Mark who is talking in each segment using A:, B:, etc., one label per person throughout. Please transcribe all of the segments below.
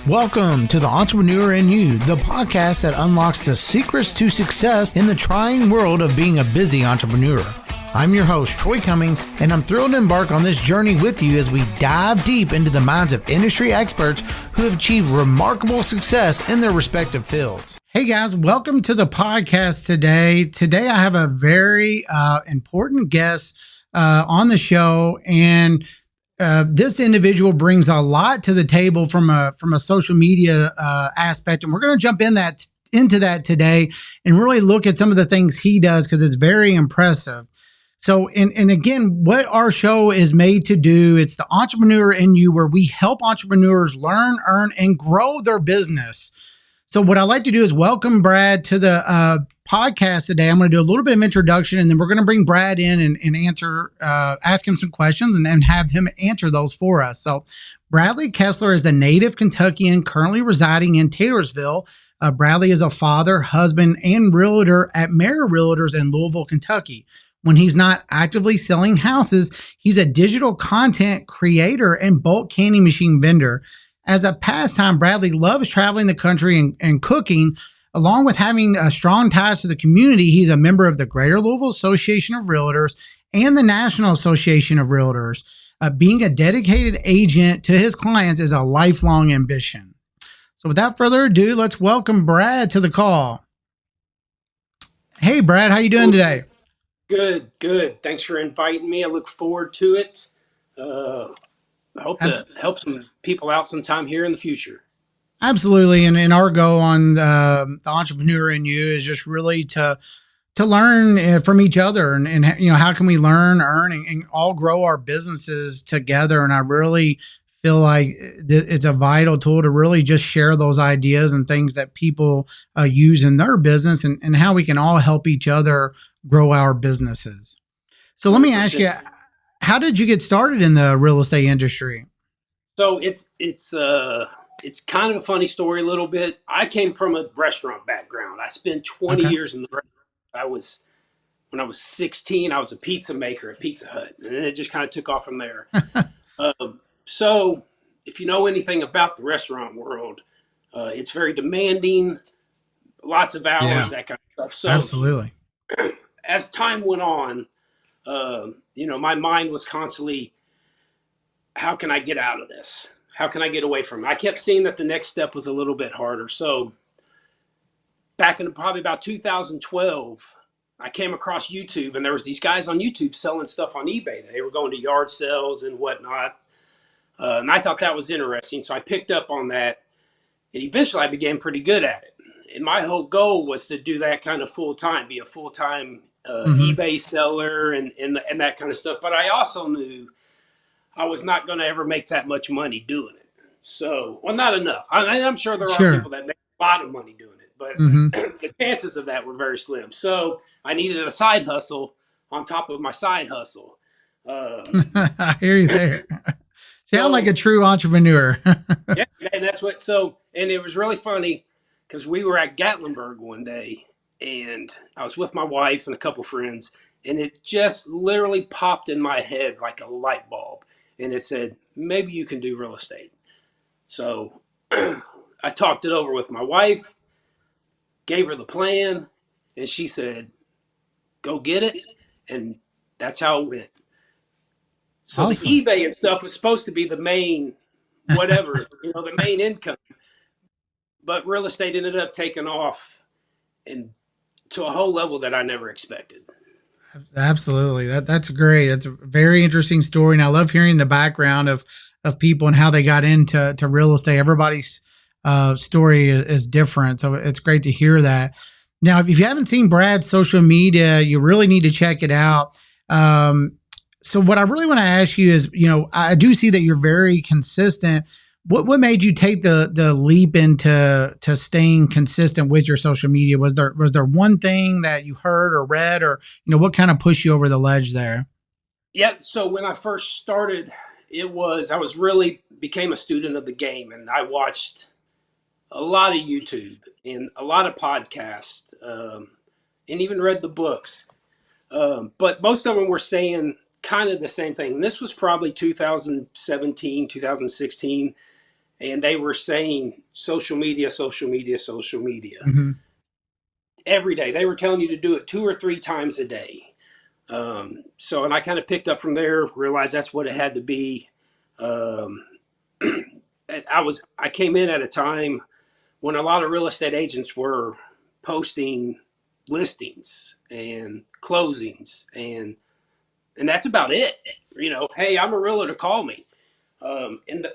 A: Welcome to The Entrepreneur in You, the podcast that unlocks the secrets to success in the trying world of being a busy entrepreneur. I'm your host, Troy Cummings, and I'm thrilled to embark on this journey with you as we dive deep into the minds of industry experts who have achieved remarkable success in their respective fields. Hey guys, welcome to the podcast today. Today I have a very important guest on the show, and this individual brings a lot to the table from a social media aspect, and we're going to jump into that today and really look at some of the things he does because it's very impressive. So, and again, what our show is made to do, it's the Entrepreneur in You, where we help entrepreneurs learn, earn, and grow their business. So what I'd like to do is welcome Brad to the podcast today. I'm going to do a little bit of introduction, and then we're going to bring Brad in and answer, ask him some questions and have him answer those for us. So Bradley Kesler is a native Kentuckian currently residing in Taylorsville. Bradley is a father, husband, and realtor at Mayer Realtors in Louisville, Kentucky. When he's not actively selling houses, he's a digital content creator and bulk candy machine vendor. As a pastime, Bradley loves traveling the country and cooking. Along with having strong ties to the community, he's a member of the Greater Louisville Association of Realtors and the National Association of Realtors. Being a dedicated agent to his clients is a lifelong ambition. So without further ado, let's welcome Brad to the call. Hey, Brad, how you doing today?
B: Good. Thanks for inviting me. I look forward to it. I hope to help some people out sometime here in the future.
A: Absolutely. And our goal on the Entrepreneur in You is just really to learn from each other and how can we learn, earn, and all grow our businesses together. And I really feel like it's a vital tool to really just share those ideas and things that people use in their business and how we can all help each other grow our businesses. So let me ask you, how did you get started in the real estate industry?
B: So it's kind of a funny story a little bit. I came from a restaurant background. I spent 20 years in the restaurant. When I was 16, I was a pizza maker at Pizza Hut, and then it just kind of took off from there. So if you know anything about the restaurant world, it's very demanding, lots of hours, that kind of stuff. So
A: absolutely.
B: As time went on, my mind was constantly, how can I get out of this? How can I get away from it? I kept seeing that the next step was a little bit harder. So back in probably about 2012, I came across YouTube, and there was these guys on YouTube selling stuff on eBay. They were going to yard sales and whatnot. And I thought that was interesting. So I picked up on that, and eventually I became pretty good at it. And my whole goal was to do that kind of full-time, be a full-time eBay seller and that kind of stuff. But I also knew I was not going to ever make that much money doing it. So, well, not enough. I'm sure there are people that make a lot of money doing it, but the chances of that were very slim. So I needed a side hustle on top of my side hustle.
A: I hear you there. Sound like a true entrepreneur.
B: Yeah, and that's what. So, and it was really funny because we were at Gatlinburg one day, and I was with my wife and a couple friends, and it just literally popped in my head like a light bulb. And it said, maybe you can do real estate. So I talked it over with my wife, gave her the plan, and she said, go get it. And that's how it went. So awesome. The eBay and stuff was supposed to be the main, the main income. But real estate ended up taking off and to a whole level that I never expected.
A: Absolutely. That's great. That's a very interesting story. And I love hearing the background of people and how they got into real estate. Everybody's story is different. So it's great to hear that. Now, if you haven't seen Brad's social media, you really need to check it out. So what I really want to ask you is, I do see that you're very consistent. What made you take the leap into staying consistent with your social media? Was there one thing that you heard or read, or what kind of pushed you over the ledge there?
B: Yeah. So when I first started, I was really became a student of the game, and I watched a lot of YouTube and a lot of podcasts, and even read the books. But most of them were saying kind of the same thing. And this was probably 2017, 2016. and they were saying social media, social media, social media
A: Mm-hmm.
B: every day. They were telling you to do it 2 or 3 times a day. And I kind of picked up from there, realized that's what it had to be. Um, I came in at a time when a lot of real estate agents were posting listings and closings, and that's about it. Hey, I'm a realtor, call me.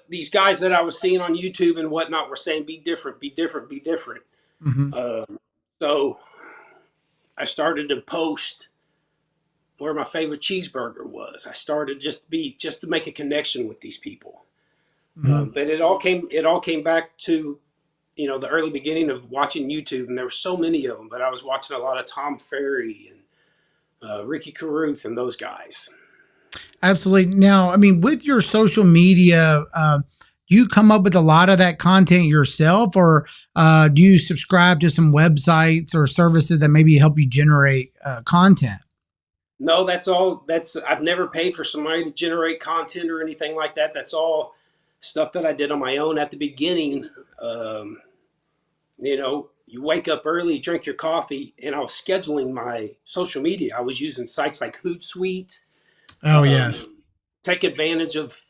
B: These guys that I was seeing on YouTube and whatnot were saying, be different, be different, be different.
A: Mm-hmm.
B: So I started to post where my favorite cheeseburger was. I started just to make a connection with these people.
A: Mm-hmm.
B: But it all came back to the early beginning of watching YouTube, and there were so many of them. But I was watching a lot of Tom Ferry and Ricky Carruth and those guys.
A: Absolutely. Now, I mean, with your social media, do you come up with a lot of that content yourself, or do you subscribe to some websites or services that maybe help you generate content?
B: No, that's all. I've never paid for somebody to generate content or anything like that. That's all stuff that I did on my own at the beginning. You wake up early, drink your coffee, and I was scheduling my social media. I was using sites like Hootsuite,
A: Oh, yes.
B: take advantage of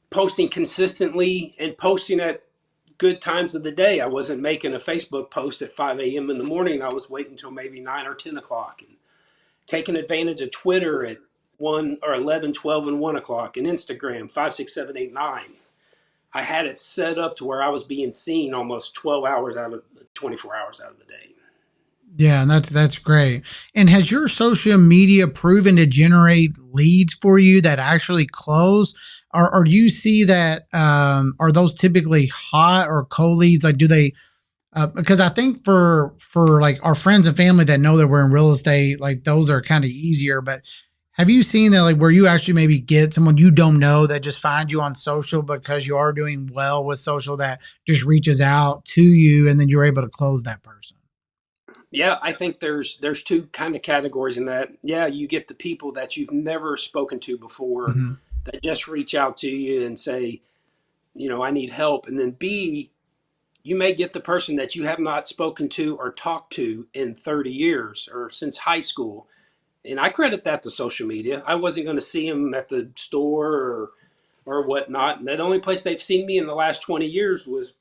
B: posting consistently and posting at good times of the day. I wasn't making a Facebook post at 5 a.m. in the morning. I was waiting until maybe 9 or 10 o'clock, and taking advantage of Twitter at 1 or 11, 12, and 1 o'clock, and Instagram 5, 6, 7, 8, 9. I had it set up to where I was being seen almost 12 hours out of 24 hours out of the day.
A: Yeah, and that's great. And has your social media proven to generate leads for you that actually close? Or do you see that are those typically hot or cold leads? Like, do they? Because I think for like our friends and family that know that we're in real estate, like those are kind of easier. But have you seen that, like, where you actually maybe get someone you don't know that just finds you on social because you are doing well with social, that just reaches out to you and then you're able to close that person?
B: Yeah, I think there's two kind of categories in that. Yeah, you get the people that you've never spoken to before
A: Mm-hmm.
B: that just reach out to you and say, I need help. And then B, you may get the person that you have not spoken to or talked to in 30 years or since high school. And I credit that to social media. I wasn't going to see them at the store or whatnot. And the only place they've seen me in the last 20 years was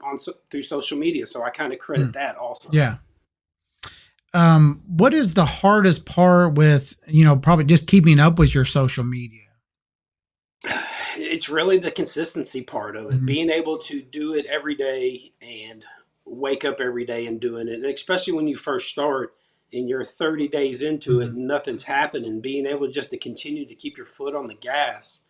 B: through social media. So I kind of credit
A: Mm.
B: that also.
A: Yeah. What is the hardest part with, probably just keeping up with your social media?
B: It's really the consistency part of it,
A: Mm-hmm.
B: being able to do it every day and wake up every day and doing it. And especially when you first start and you're 30 days into it
A: Mm-hmm.
B: and nothing's happening, being able just to continue to keep your foot on the gas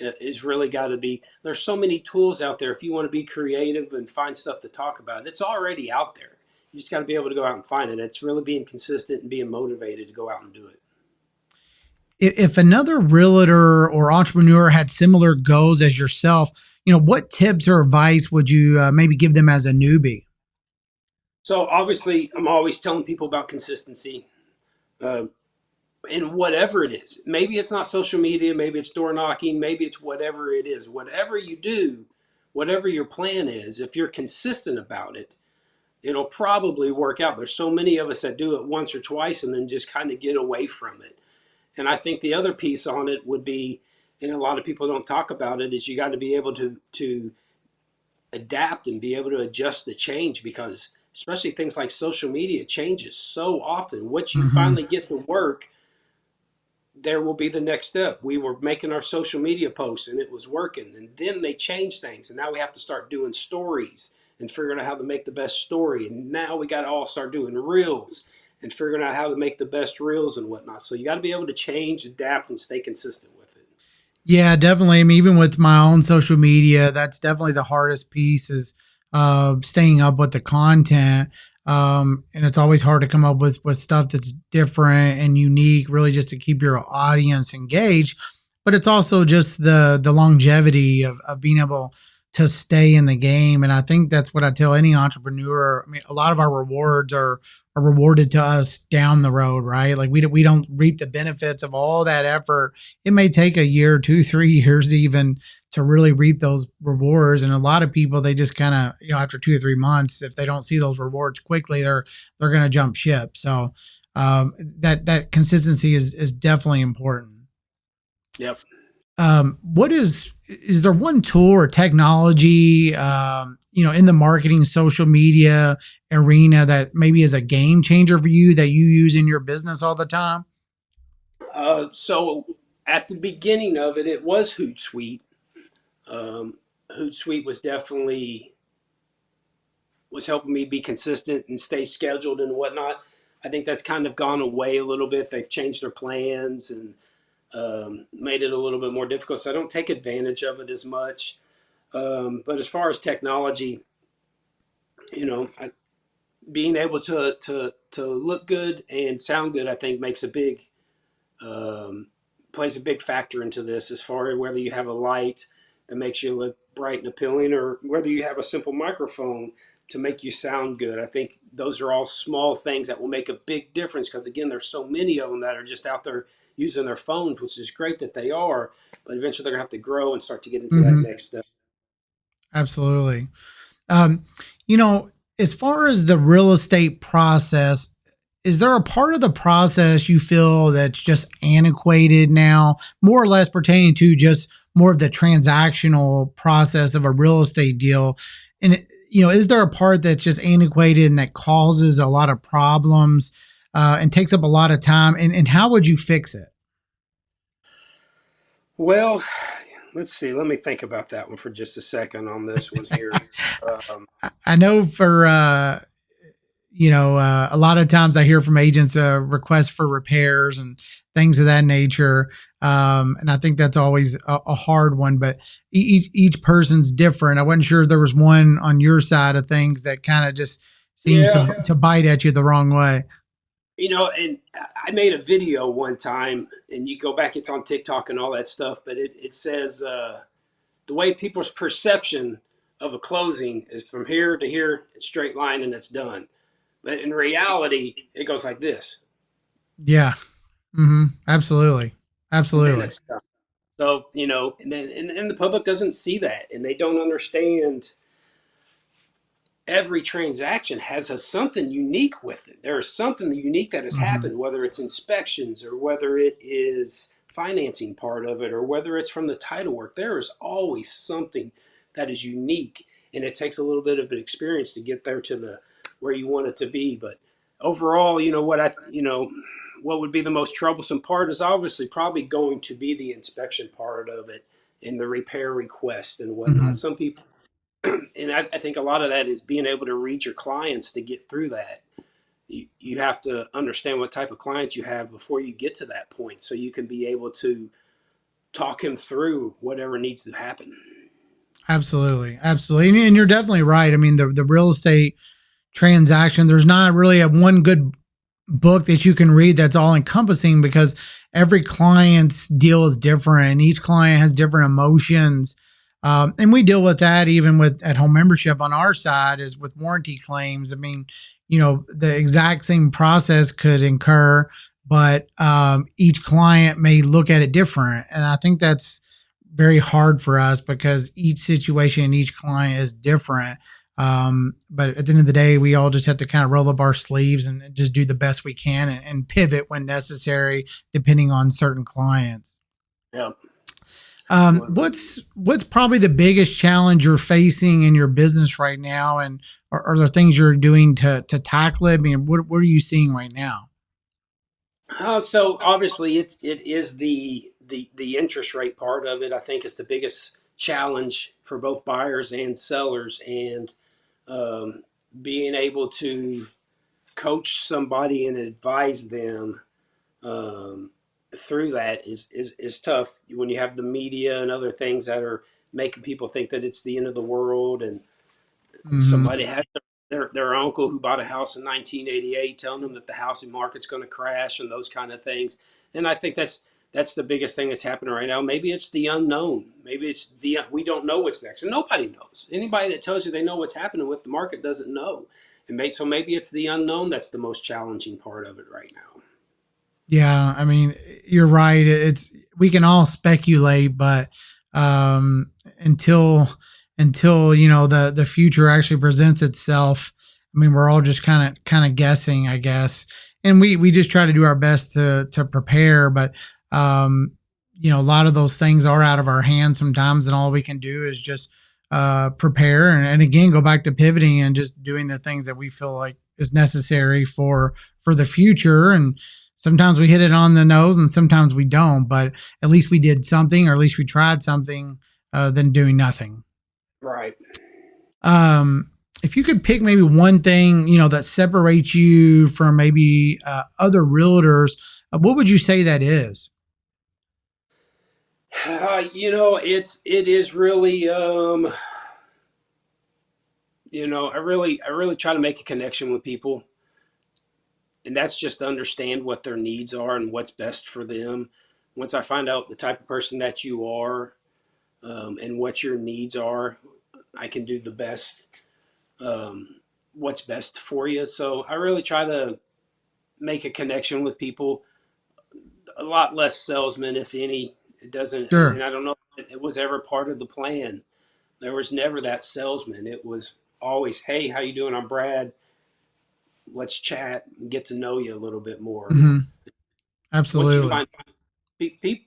B: is really got to be. There's so many tools out there. If you want to be creative and find stuff to talk about, it's already out there. You just got to be able to go out and find it. It's really being consistent and being motivated to go out and do it.
A: If another realtor or entrepreneur had similar goals as yourself, what tips or advice would you maybe give them as a newbie?
B: So obviously, I'm always telling people about consistency. Uh, in whatever it is. Maybe it's not social media, maybe it's door knocking, maybe it's whatever it is. Whatever you do, whatever your plan is, if you're consistent about it, it'll probably work out. There's so many of us that do it once or twice and then just kind of get away from it. And I think the other piece on it would be, and a lot of people don't talk about it, is you got to be able to adapt and be able to adjust the change, because especially things like social media changes so often. What you
A: Mm-hmm.
B: finally get to work, there will be the next step. We were making our social media posts and it was working, and then they changed things, and now we have to start doing stories and figuring out how to make the best story, and now we got to all start doing reels and figuring out how to make the best reels and whatnot. So you got to be able to change, adapt, and stay consistent with it.
A: Yeah, definitely. I mean, even with my own social media, that's definitely the hardest piece, is staying up with the content. And it's always hard to come up with stuff that's different and unique, really just to keep your audience engaged. But it's also just the longevity of being able to stay in the game. And I think that's what I tell any entrepreneur. I mean, a lot of our rewards are are rewarded to us down the road, right? Like we don't reap the benefits of all that effort. It may take a year, 2, 3 years even to really reap those rewards. And a lot of people, they just kind of, after 2 or 3 months, if they don't see those rewards quickly, they're going to jump ship. So that consistency is definitely important.
B: Yep.
A: What is there one tool or technology, in the marketing social media arena that maybe is a game changer for you that you use in your business all the time?
B: So at the beginning of it, it was Hootsuite. Um, Hootsuite was definitely was helping me be consistent and stay scheduled and whatnot. I think that's kind of gone away a little bit. They've changed their plans and made it a little bit more difficult. So I don't take advantage of it as much. But as far as technology, I, being able to look good and sound good, I think makes a big um, plays a big factor into this. As far as whether you have a light that makes you look bright and appealing, or whether you have a simple microphone to make you sound good. I think those are all small things that will make a big difference because, again, there's so many of them that are just out there using their phones, which is great that they are, but eventually they're going to have to grow and start to get into that
A: Mm-hmm.
B: next step.
A: Absolutely. Um, you know, as far as the real estate process, is there a part of the process you feel that's just antiquated now, more or less pertaining to just more of the transactional process of a real estate deal? And, is there a part that's just antiquated and that causes a lot of problems and takes up a lot of time? And how would you fix it?
B: Well, let's see. Let me think about that one for just a second on this one here. Um,
A: I know for a lot of times I hear from agents requests for repairs and things of that nature. And I think that's always a hard one, but each person's different. I wasn't sure if there was one on your side of things that kind of just seems
B: yeah,
A: to bite at you the wrong way.
B: and I made a video one time, and you go back, it's on TikTok and all that stuff, but it says the way people's perception of a closing is from here to here, it's straight line, and it's done. But in reality, it goes like this,
A: Yeah. Absolutely.
B: and then
A: Absolutely.
B: it's done. So, and then and the public doesn't see that, and they don't understand every transaction has something unique with it. There is something unique that has
A: hmm
B: happened, whether it's inspections or whether it is financing part of it or whether it's from the title work. There is always something that is unique, and it takes a little bit of an experience to get there to the where you want it to be. But overall, what would be the most troublesome part is obviously probably going to be the inspection part of it and the repair request and whatnot.
A: hmm
B: Some people and I think a lot of that is being able to read your clients to get through that. You have to understand what type of clients you have before you get to that point so you can be able to talk him through whatever needs to happen.
A: Absolutely. Absolutely. And you're definitely right. I mean, the real estate transaction, there's not really a one good book that you can read that's all encompassing because every client's deal is different and each client has different emotions. And we deal with that even with at home membership on our side is with warranty claims. I mean, the exact same process could incur, but each client may look at it different. And I think that's very hard for us because each situation and each client is different. But at the end of the day, we all just have to kind of roll up our sleeves and just do the best we can and pivot when necessary, depending on certain clients.
B: Yeah, absolutely.
A: What's probably the biggest challenge you're facing in your business right now, and are there things you're doing to tackle it? I mean, what are you seeing right now?
B: So obviously it is the interest rate part of it. I think is the biggest challenge for both buyers and sellers, and um, being able to coach somebody and advise them um, through that is tough when you have the media and other things that are making people think that it's the end of the world and
A: hmm
B: somebody had their uncle who bought a house in 1988 telling them that the housing market's going to crash and those kind of things. And I think that's the biggest thing that's happening right now. Maybe it's the unknown. Maybe it's we don't know what's next, and nobody knows. Anybody that tells you they know what's happening with the market doesn't know. So maybe it's the unknown that's the most challenging part of it right now.
A: Yeah, I mean, you're right. It's we can all speculate, but um, until the future actually presents itself, I mean, we're all just kind of guessing, I guess. And we just try to do our best to prepare, but um, a lot of those things are out of our hands sometimes, and all we can do is just prepare and again go back to pivoting and just doing the things that we feel like is necessary for the future. And sometimes we hit it on the nose and sometimes we don't, but at least we did something, or at least we tried something, than doing nothing.
B: Right.
A: If you could pick maybe one thing, that separates you from maybe other realtors, what would you say that is?
B: It is really I really try to make a connection with people, and that's just to understand what their needs are and what's best for them. Once I find out the type of person that you are, and what your needs are, I can do the best, what's best for you. So I really try to make a connection with people. A lot less salesman, if any. It doesn't,
A: Sure.
B: and I don't know if it was ever part of the plan. There was never that salesman. It was always, hey, how you doing? I'm Brad. Let's chat and get to know you a little bit more.
A: Hmm.
B: Once you
A: Absolutely.
B: find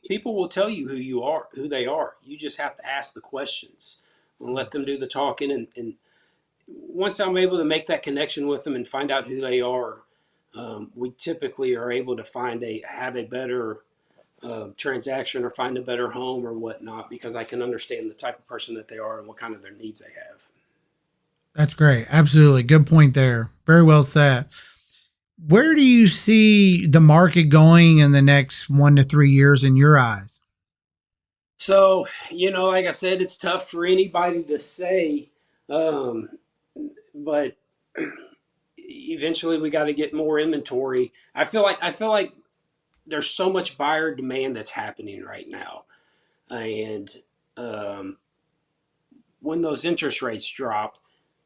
B: people will tell you who you are, who they are. You just have to ask the questions and let them do the talking. And once I'm able to make that connection with them and find out who they are, we typically are able to have a better transaction or find a better home or whatnot, because I can understand the type of person that they are and what kind of their needs they have.
A: That's great. Absolutely. Good point there. Very well said. Where do you see the market going in the next 1 to 3 years in your eyes?
B: So, like I said, it's tough for anybody to say, um, but eventually we got to get more inventory. I feel like there's so much buyer demand that's happening right now, and um, when those interest rates drop,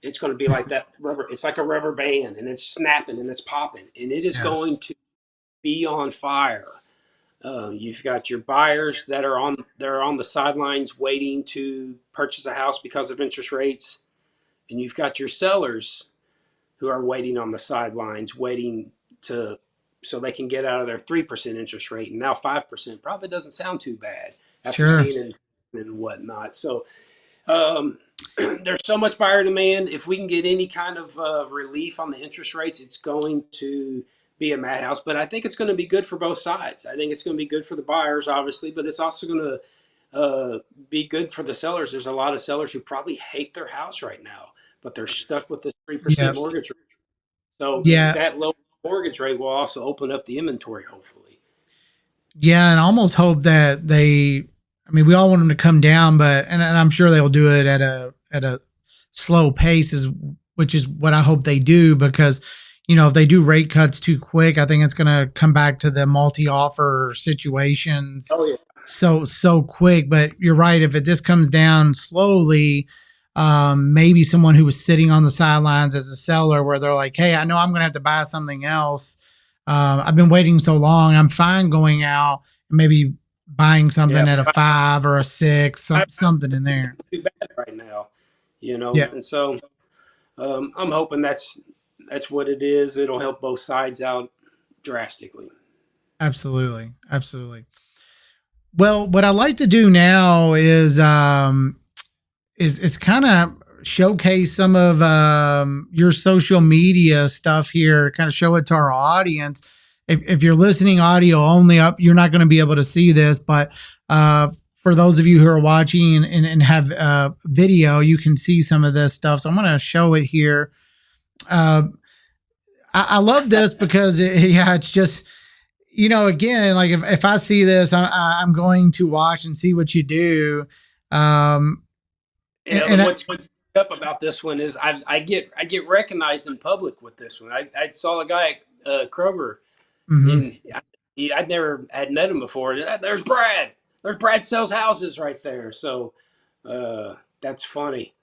B: it's going to be like that rubber. It's like a rubber band, and it's snapping and it's popping, and it is
A: Yes.
B: going to be on fire. You've got your buyers that are on the sidelines waiting to purchase a house because of interest rates, and you've got your sellers who are waiting on the sidelines, waiting to so they can get out of their 3% interest rate, and now 5% probably doesn't sound too bad after
A: Sure.
B: seeing it and whatnot. So um, there's so much buyer demand. If we can get any kind of relief on the interest rates, it's going to be a madhouse. But I think it's going to be good for both sides. I think it's going to be good for the buyers, obviously, but it's also going to be good for the sellers. There's a lot of sellers who probably hate their house right now, but they're stuck with the 3%
A: Yeah.
B: mortgage rate. So
A: Yeah.
B: that low mortgage rate will also open up the inventory, hopefully.
A: Yeah. And I almost hope that I mean, we all want them to come down, but, and I'm sure they'll do it at a slow pace, which is what I hope they do, because, if they do rate cuts too quick, I think it's going to come back to the multi offer situations
B: Oh yeah,
A: so quick. But you're right. If it just comes down slowly, maybe someone who was sitting on the sidelines as a seller, where they're like, hey, I know I'm going to have to buy something else. I've been waiting so long. I'm fine going out and maybe buying
B: yeah.
A: something at a 5 or a 6, something in there.
B: Too bad right now,
A: Yeah,
B: and so I'm hoping that's what it is. It'll help both sides out drastically.
A: absolutely. Absolutely. Well, what I like to do now is kind of showcase some of your social media stuff here, kind of show it to our audience. If you're listening audio only, up, you're not going to be able to see this, but for those of you who are watching and have video, you can see some of this stuff. So I'm going to show it here. Uh, I love this because yeah, it's just, again, like if I see this, I'm going to watch and see what you do. Um,
B: Yeah,
A: and
B: what's up about this one is I get recognized in public with this one. I saw a guy at Kroger,
A: mhm.
B: and I'd never had met him before. There's Brad. There's Brad sells houses right there. So that's funny.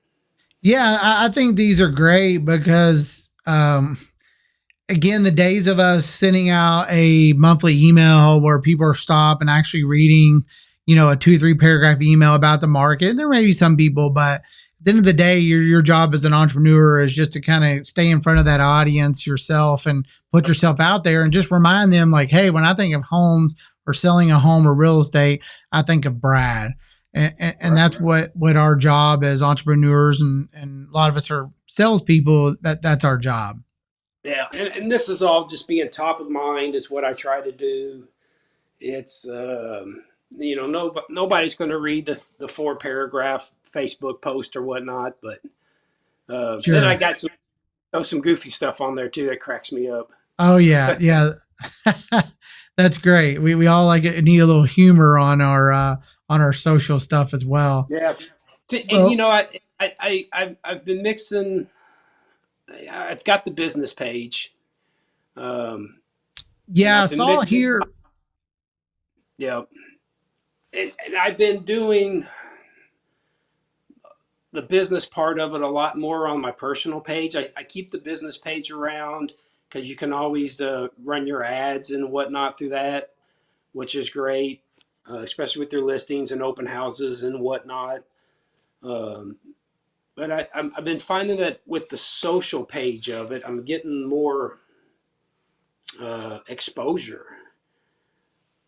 A: Yeah, I think these are great because again, the days of us sending out a monthly email where people are stop and actually reading, a 2-3 paragraph email about the market. There may be some people, but at the end of the day, your job as an entrepreneur is just to kind of stay in front of that audience yourself and put yourself out there and just remind them like, hey, when I think of homes or selling a home or real estate, I think of Brad. And that's what our job as entrepreneurs and a lot of us are salespeople. That's our job.
B: Yeah, and this is all just being top of mind is what I try to do. It's nobody's going to read the 4 paragraph Facebook post or whatnot, but then I
A: Sure.
B: got some goofy stuff on there too that cracks me up.
A: Oh yeah, yeah. That's great. We all like it, need a little humor on our social stuff as well.
B: Yeah, and
A: Well,
B: I've been mixing. I've got the business page. And
A: yeah, I
B: I've been
A: saw
B: mixing.
A: here.
B: Yeah, and I've been doing the business part of it a lot more on my personal page. I keep the business page around because you can always run your ads and whatnot through that, which is great, especially with your listings and open houses and whatnot. Um, but I've been finding that with the social page of it, I'm getting more exposure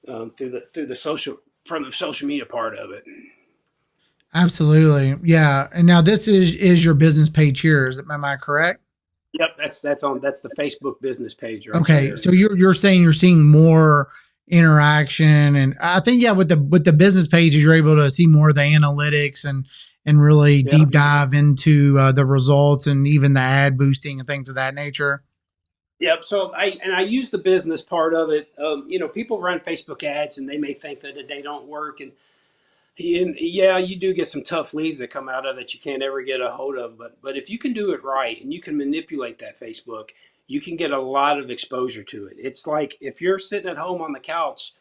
B: through the social from the social media part of it.
A: Absolutely, yeah. And now this is your business page here. Am I correct?
B: Yep, that's the Facebook business page right
A: Okay,
B: there.
A: so you're saying you're seeing more interaction, and I think with the business pages you're able to see more of the analytics and really
B: Yeah.
A: deep dive into the results and even the ad boosting and things of that nature.
B: Yep. So I use the business part of it. People run Facebook ads and they may think that they don't work, and yeah, you do get some tough leads that come out of it you can't ever get a hold of. But if you can do it right and you can manipulate that Facebook, you can get a lot of exposure to it. It's like if you're sitting at home on the couch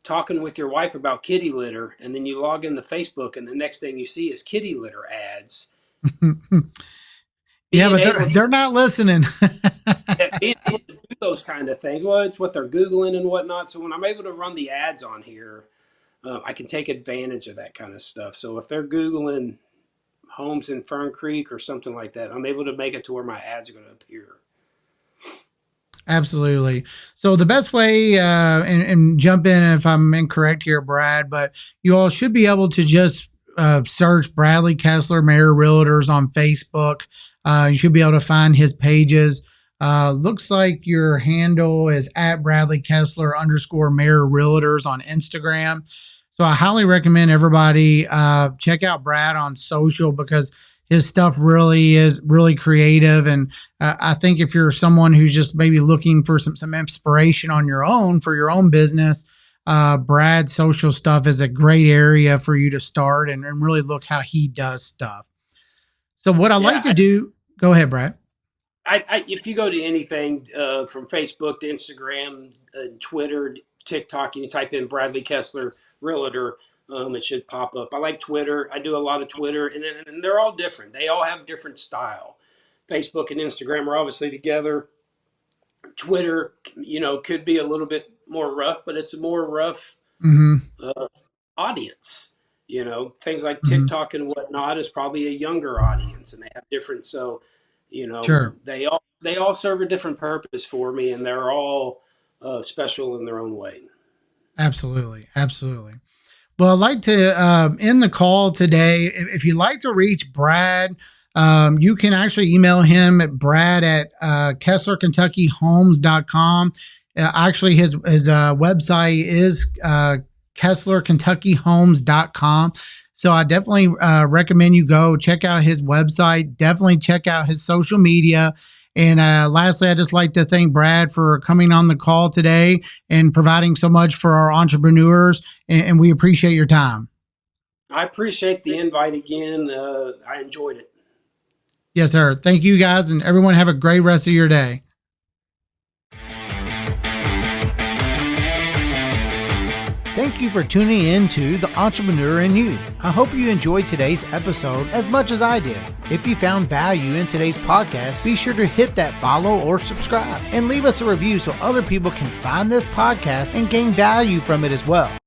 B: talking with your wife about kitty litter, and then you log into Facebook, and the next thing you see is kitty litter ads.
A: Yeah,
B: Being
A: but
B: able
A: they're not listening.
B: being able to do those kind of things, well, it's what they're Googling and whatnot. So when I'm able to run the ads on here, I can take advantage of that kind of stuff. So if they're Googling homes in Fern Creek or something like that, I'm able to make it to where my ads are going to appear.
A: Absolutely. So the best way, and jump in if I'm incorrect here, Brad, but you all should be able to just search Bradley Kesler, Mayer Realtors on Facebook. You should be able to find his pages. Looks like your handle is at Bradley Kesler _ Mayer Realtors on Instagram. So I highly recommend everybody check out Brad on social because his stuff really is really creative. And I think if you're someone who's just maybe looking for some inspiration on your own for your own business, Brad's social stuff is a great area for you to start and really look how he does stuff. So what I like to do, go ahead, Brad.
B: If you go to anything from Facebook to Instagram, Twitter, TikTok, and you type in Bradley Kesler Realtor, it should pop up. I like Twitter. I do a lot of Twitter, and they're all different. They all have different style. Facebook and Instagram are obviously together. Twitter, could be a little bit more rough, but it's a more rough audience. Things like TikTok and whatnot is probably a younger audience, and they have different. So,
A: Sure.
B: they all serve a different purpose for me, and they're all special in their own way.
A: Absolutely. Absolutely. Well, I'd like to end the call today. If you'd like to reach Brad, you can actually email him at brad at KeslerKentuckyHomes.com. Actually, his website is KeslerKentuckyHomes.com. So I definitely recommend you go check out his website. Definitely check out his social media. And lastly, I'd just like to thank Brad for coming on the call today and providing so much for our entrepreneurs. And we appreciate your time.
B: I appreciate the invite again. I enjoyed it.
A: Yes, sir. Thank you, guys. And everyone have a great rest of your day. Thank Thank you for tuning in to The Entrepreneur in You. I hope you enjoyed today's episode as much as I did. If you found value in today's podcast, be sure to hit that follow or subscribe and leave us a review so other people can find this podcast and gain value from it as well.